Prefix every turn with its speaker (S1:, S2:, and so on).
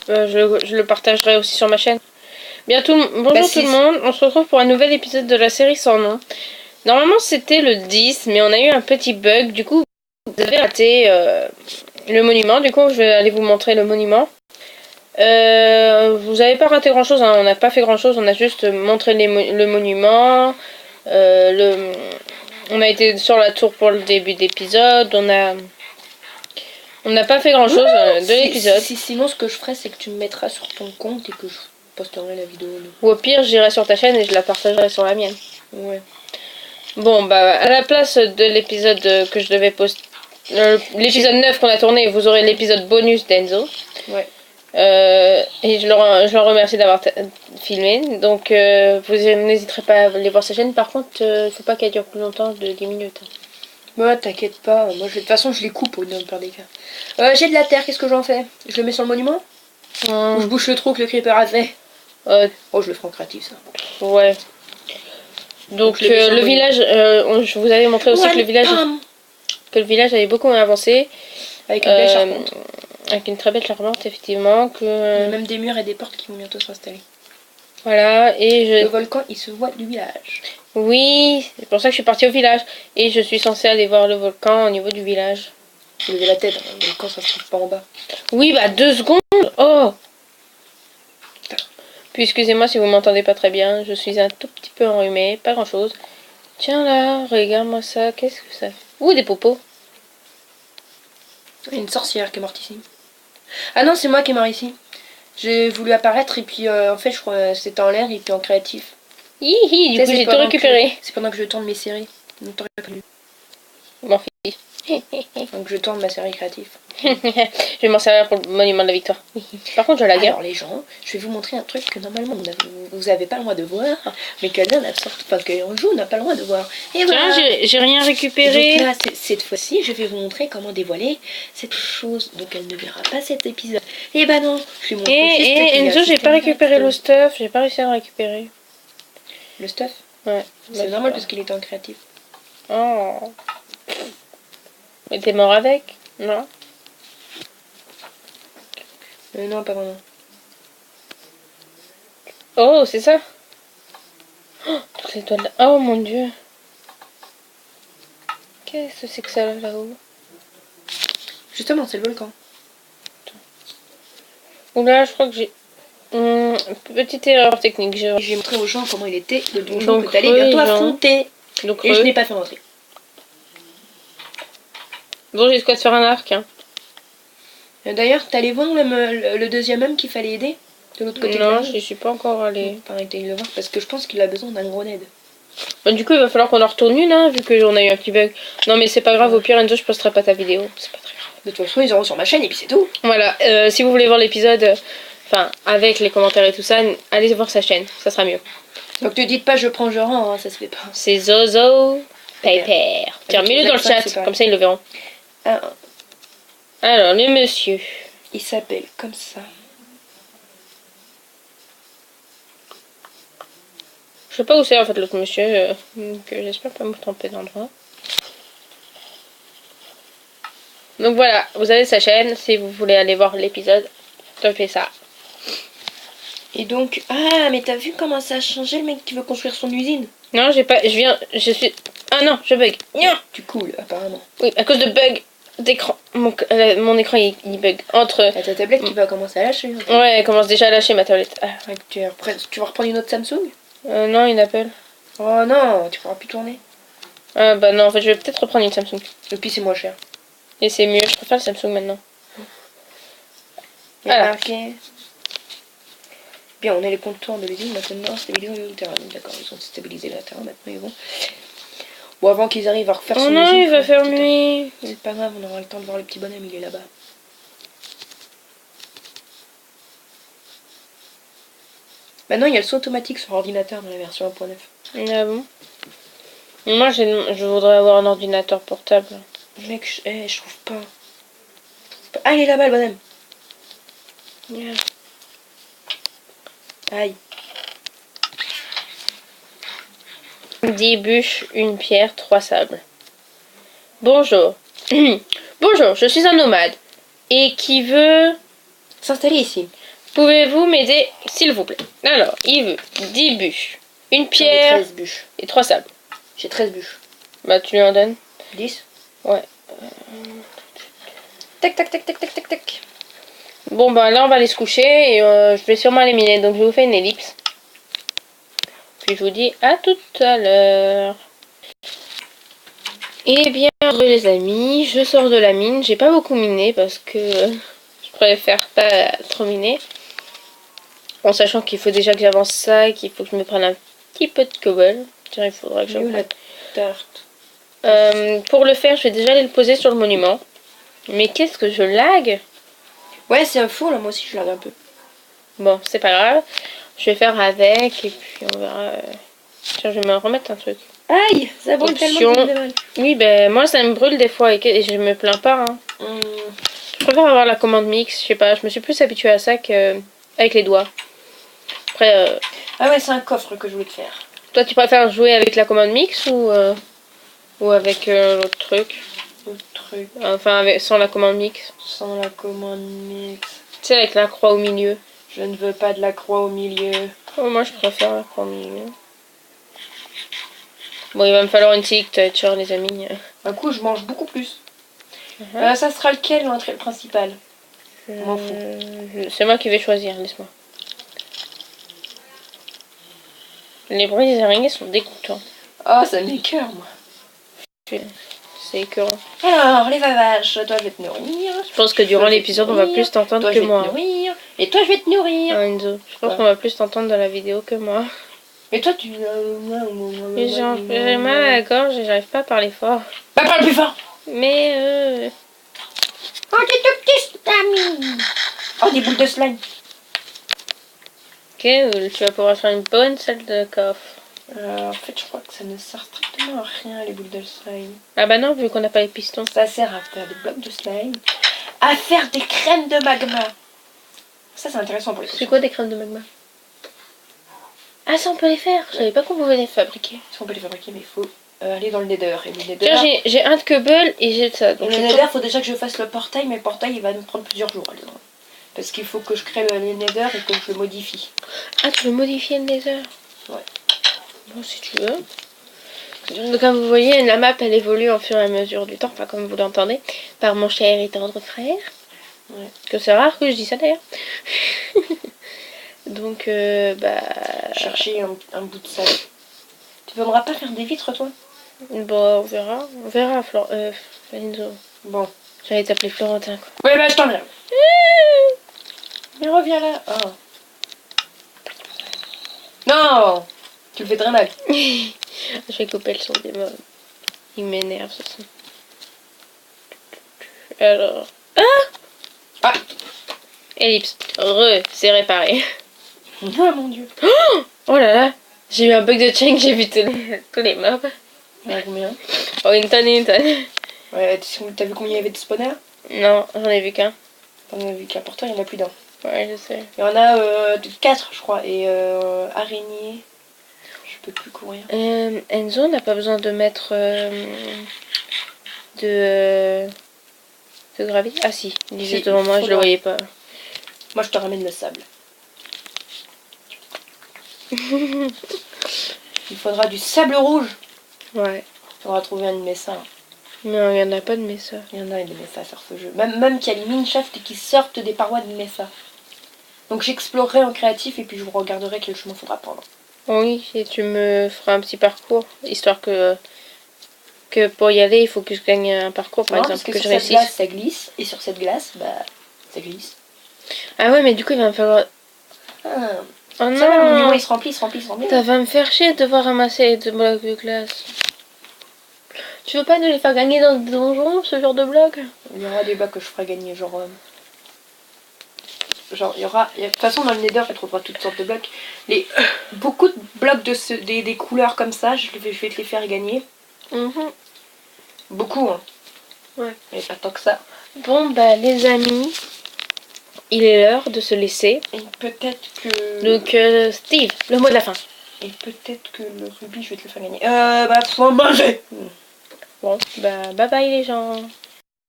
S1: je le partagerai aussi sur ma chaîne. Bonjour tout le monde, on se retrouve pour un nouvel épisode de la série sans nom. Normalement c'était le 10, mais on a eu un petit bug, du coup vous avez raté le monument, du coup je vais aller vous montrer le monument. Vous n'avez pas raté grand chose, hein. On n'a pas fait grand chose, on a juste montré le monument. On a été sur la tour pour le début d'épisode, on n'a pas fait grand chose de l'épisode.
S2: Sinon, ce que je ferai, c'est que tu me mettras sur ton compte et que je posterai la vidéo.
S1: Ou au pire, j'irai sur ta chaîne et je la partagerai sur la mienne.
S2: Ouais.
S1: Bon, bah, à la place de l'épisode que je devais poster, l'épisode 9 qu'on a tourné, vous aurez l'épisode bonus d'Enzo.
S2: Ouais.
S1: Et je leur remercie d'avoir filmé. Donc, vous n'hésiterez pas à aller voir sa chaîne. Par contre, faut pas qu'elle dure plus longtemps de 10 minutes.
S2: Ouais, t'inquiète pas. Moi, de toute façon, je les coupe au pire des cas. J'ai de la terre, qu'est-ce que j'en fais? Je le mets sur le monument? Ou je bouche le trou que le creeper a fait? Oh, je le ferai en créatif, ça.
S1: Ouais. Donc, le village, je vous avais montré aussi que le village avait beaucoup avancé.
S2: Avec une belle charpente.
S1: Avec une très belle charpente, effectivement.
S2: Même des murs et des portes qui vont bientôt s'installer.
S1: Voilà, et
S2: le volcan, il se voit du village.
S1: Oui, c'est pour ça que je suis partie au village. Et je suis censée aller voir le volcan au niveau du village.
S2: Faut lever la tête, hein. Le volcan ça se trouve pas en bas.
S1: Oui, bah 2 secondes. Oh. Puis excusez-moi si vous m'entendez pas très bien. Je suis un tout petit peu enrhumée, pas grand chose. Tiens là, regarde-moi ça. Qu'est-ce que ça fait? Ouh, des popos.
S2: Il y a une sorcière qui est morte ici. Ah non, c'est moi qui est mort ici. J'ai voulu apparaître et puis en fait je crois que c'était en l'air et puis en créatif.
S1: Hihi, du coup j'ai tout récupéré.
S2: C'est pendant que je tourne mes séries. Donc t'aurais pas lu.
S1: M'en fiche.
S2: Donc je tourne ma série créative.
S1: Je vais m'en servir pour le monument de la victoire. Par contre, je la garde.
S2: Alors les gens, je vais vous montrer un truc que normalement vous avez pas le droit de voir, mais qu'un jour n'a pas le droit de voir. Et
S1: voilà. Tiens, j'ai rien récupéré.
S2: Et donc là, cette fois-ci, je vais vous montrer comment dévoiler cette chose. Donc elle ne verra pas cet épisode. Et bah non, je vais montrer.
S1: Et Enzo, j'ai pas récupéré le stuff. J'ai pas réussi à le récupérer.
S2: Le stuff?
S1: Ouais.
S2: C'est normal parce qu'il était en créatif.
S1: Oh. Mais t'es mort avec? Non?
S2: Non, pas vraiment.
S1: Oh, c'est ça? Oh, toutes les toiles là. Oh mon dieu. Qu'est-ce que c'est que ça là-haut?
S2: Justement, c'est le volcan.
S1: Oula, je crois que j'ai... petite erreur technique.
S2: J'ai montré aux gens comment il était le donjon que t'allais bientôt affronter. Et je n'ai pas fait rentrer.
S1: Bon, j'ai de quoi te faire un arc. Hein.
S2: D'ailleurs, t'allais voir le deuxième homme qu'il fallait aider de l'autre côté?
S1: Non, je suis pas encore allée.
S2: Pareil, t'allais le voir parce que je pense qu'il a besoin d'un grenade.
S1: Bah, du coup, il va falloir qu'on en retourne une, hein, vu qu'on a eu un petit bug. Non, mais c'est pas grave, au pire, Enzo, je posterai pas ta vidéo. C'est pas très grave.
S2: De toute façon, ils auront sur ma chaîne et puis c'est tout.
S1: Voilà, si vous voulez voir l'épisode, enfin, avec les commentaires et tout ça, allez voir sa chaîne, ça sera mieux.
S2: Donc te dites pas je prends, je rends, hein, ça se fait pas.
S1: C'est Zozo Paper. Tiens, mets-le dans le chat, comme ça ils le verront. Alors, le monsieur.
S2: Il s'appelle comme ça.
S1: Je sais pas où c'est en fait l'autre monsieur, que j'espère pas me tromper d'endroit. Donc voilà, vous avez sa chaîne, si vous voulez aller voir l'épisode, tapez ça.
S2: Et donc, ah mais t'as vu comment ça a changé le mec qui veut construire son usine?
S1: Non, je suis... Ah non, je bug.
S2: Tu coules apparemment.
S1: Oui, à cause de bug d'écran. Mon écran il bug. Entre...
S2: Ta tablette qui va commencer à lâcher.
S1: Ouais, elle commence déjà à lâcher ma tablette. Ah.
S2: Tu vas reprendre une autre Samsung?
S1: Non, une Apple.
S2: Oh non, tu pourras plus tourner.
S1: Ah bah non, en fait je vais peut-être reprendre une Samsung.
S2: Et puis c'est moins cher.
S1: Et c'est mieux, je préfère le Samsung maintenant.
S2: Voilà. Ok. Bien, on a les contours de l'usine maintenant, stabiliser le terrain. D'accord, ils ont stabilisé le terrain, maintenant ils vont... Bon, avant qu'ils arrivent à refaire son usine...
S1: Oh non, il va faire nuit.
S2: C'est pas grave, on aura le temps de voir le petit bonhomme, il est là-bas. Maintenant, il y a le saut automatique sur ordinateur dans la version 1.9.
S1: Ah bon? Moi, je voudrais avoir un ordinateur portable.
S2: Mec, je trouve pas. Ah, il est là-bas, le bonhomme.
S1: Yeah.
S2: Aïe.
S1: 10 bûches, 1 pierre, 3 sables. Bonjour. Bonjour, je suis un nomade. Et qui veut
S2: s'installer ici.
S1: Pouvez-vous m'aider, s'il vous plaît? Alors, il veut 10 bûches, une pierre
S2: 13 bûches.
S1: et 3 sables.
S2: J'ai 13 bûches.
S1: Bah, tu lui en donnes?
S2: 10.
S1: Ouais.
S2: Tac, tac, tac, tac, tac, tac, tac.
S1: Bon, bah là, on va aller se coucher et je vais sûrement aller miner. Donc, je vous fais une ellipse. Puis, je vous dis à tout à l'heure. Eh bien, les amis, je sors de la mine. J'ai pas beaucoup miné parce que je préfère pas trop miner. En sachant qu'il faut déjà que j'avance ça et qu'il faut que je me prenne un petit peu de cobble. Tiens, il faudra que je
S2: la tarte.
S1: Pour le faire, je vais déjà aller le poser sur le monument. Mais qu'est-ce que je lag?
S2: Ouais, c'est un four là, moi aussi je lag un peu.
S1: Bon, c'est pas grave. Je vais faire avec et puis on verra. Tiens, je vais me remettre un truc.
S2: Aïe, ça brûle tellement que ça me fait mal.
S1: Oui, ben moi ça me brûle des fois et je me plains pas. Hein. Je préfère avoir la commande mix, je sais pas, je me suis plus habituée à ça qu'avec les doigts. Après.
S2: Ah ouais, c'est un coffre que je voulais te faire.
S1: Toi, tu préfères jouer avec la commande mix ou avec l'autre truc? Enfin, sans la commande mix.
S2: Sans la commande mix.
S1: Tu sais, avec la croix au milieu.
S2: Je ne veux pas de la croix au milieu.
S1: Oh, moi, je préfère la croix au milieu. Bon, il va me falloir une signature, les amis.
S2: Un coup, je mange beaucoup plus. Ça sera lequel, l'entrée principale? M'en fous.
S1: C'est moi qui vais choisir, laisse-moi. Les bruits des araignées sont dégoûtants.
S2: Ah, ça m'écoeure, moi.
S1: C'est écœurant.
S2: Alors, les vavaches, toi je vais te nourrir.
S1: Je pense que durant l'épisode, on va plus t'entendre que moi.
S2: Nourrir. Et toi, je vais te nourrir.
S1: Ah, Enzo, je pense qu'on va plus t'entendre dans la vidéo que moi.
S2: Et toi, tu...
S1: J'ai mal à la gorge et j'arrive pas à parler fort.
S2: Bah, parle plus fort.
S1: Mais
S2: Oh, t'es tout petit, Tammy. Oh, des boules de slime.
S1: Ok, tu vas pouvoir faire une bonne salle de coffre.
S2: En fait, je crois que ça ne sert strictement à rien, les boules de slime.
S1: Ah bah non, vu qu'on n'a pas les pistons.
S2: Ça sert à faire des blocs de slime, à faire des crèmes de magma. Ça, c'est intéressant pour les potions.
S1: C'est quoi des crèmes de magma? Ah, ça, on peut les faire. Je savais pas qu'on pouvait les fabriquer.
S2: Ça, on peut les fabriquer, mais il faut aller dans le nether. Et le nether...
S1: Tiens, j'ai un de cobble et j'ai de ça. Donc
S2: le nether, il faut déjà que je fasse le portail, mais le portail, il va nous prendre plusieurs jours. Alors. Parce qu'il faut que je crée le nether et que je le modifie.
S1: Ah, tu veux modifier le nether?
S2: Ouais.
S1: Bon, si tu veux. Donc, comme vous voyez, la map, elle évolue au fur et à mesure du temps. Enfin, comme vous l'entendez, par mon cher et tendre frère.
S2: Ouais.
S1: Que c'est rare que je dis ça, d'ailleurs. Donc, bah...
S2: Chercher un bout de sable. Tu voudras pas faire des vitres, toi?
S1: Bon, on verra. On verra, Enzo.
S2: Bon.
S1: J'allais t'appeler Florentin, quoi.
S2: Ouais, bah, je t'en viens. Mais reviens là. Oh. Non! Tu le fais très mal.
S1: Je vais couper le son des mobs. Il m'énerve, ce son. Alors... Ah! Ellipse. C'est réparé.
S2: Oh mon dieu.
S1: Oh là là! J'ai eu un bug de chain, j'ai vu tous les mobs.
S2: Ouais, combien?
S1: Oh, une tonne.
S2: Ouais, t'as vu combien il y avait de spawners?
S1: Non, j'en ai vu qu'un.
S2: T'en as vu qu'un, pourtant il y en a plus d'un.
S1: Ouais, je sais.
S2: Il y en a 4, je crois. Et araignée. Je peux plus courir.
S1: Enzo n'a pas besoin de mettre de gravier. Ah si, il disait devant moi, je le voyais pas.
S2: Moi je te ramène le sable. Il faudra du sable rouge.
S1: Ouais.
S2: Il faudra trouver un de mes seins.
S1: Non, il n'y en a pas de Mesa.
S2: Il y en a des Mesa sur ce jeu. Même qu'il y a les mineshaft qui sortent des parois de Mesa. Donc j'explorerai en créatif et puis je vous regarderai quel chemin faudra prendre.
S1: Oui, et tu me feras un petit parcours, histoire que pour y aller, il faut que je gagne un parcours, par exemple,
S2: parce que
S1: je
S2: sur
S1: réussisse.
S2: cette glace, ça glisse, et sur cette glace, bah, ça glisse.
S1: Ah ouais, mais du coup, il va me falloir...
S2: Ah.
S1: Oh non!
S2: Ça va, le monument, il se remplit.
S1: Ça va me faire chier de devoir ramasser les 2 blocs de glace. Tu veux pas nous les faire gagner dans des donjons, ce genre de blocs?
S2: Il y aura des blocs que je ferai gagner, genre il y aura... De toute façon, dans le Nether, tu trouveras toutes sortes de blocs. Beaucoup de blocs des couleurs comme ça, je vais te les faire gagner. Beaucoup, hein.
S1: Ouais.
S2: Mais pas tant que ça.
S1: Bon, bah, les amis, il est l'heure de se laisser.
S2: Et peut-être que...
S1: Donc, Steve, le mot de la fin.
S2: Et peut-être que le rubis, je vais te le faire gagner. Bah, faut en manger.
S1: Bon, bah, bye bye les gens.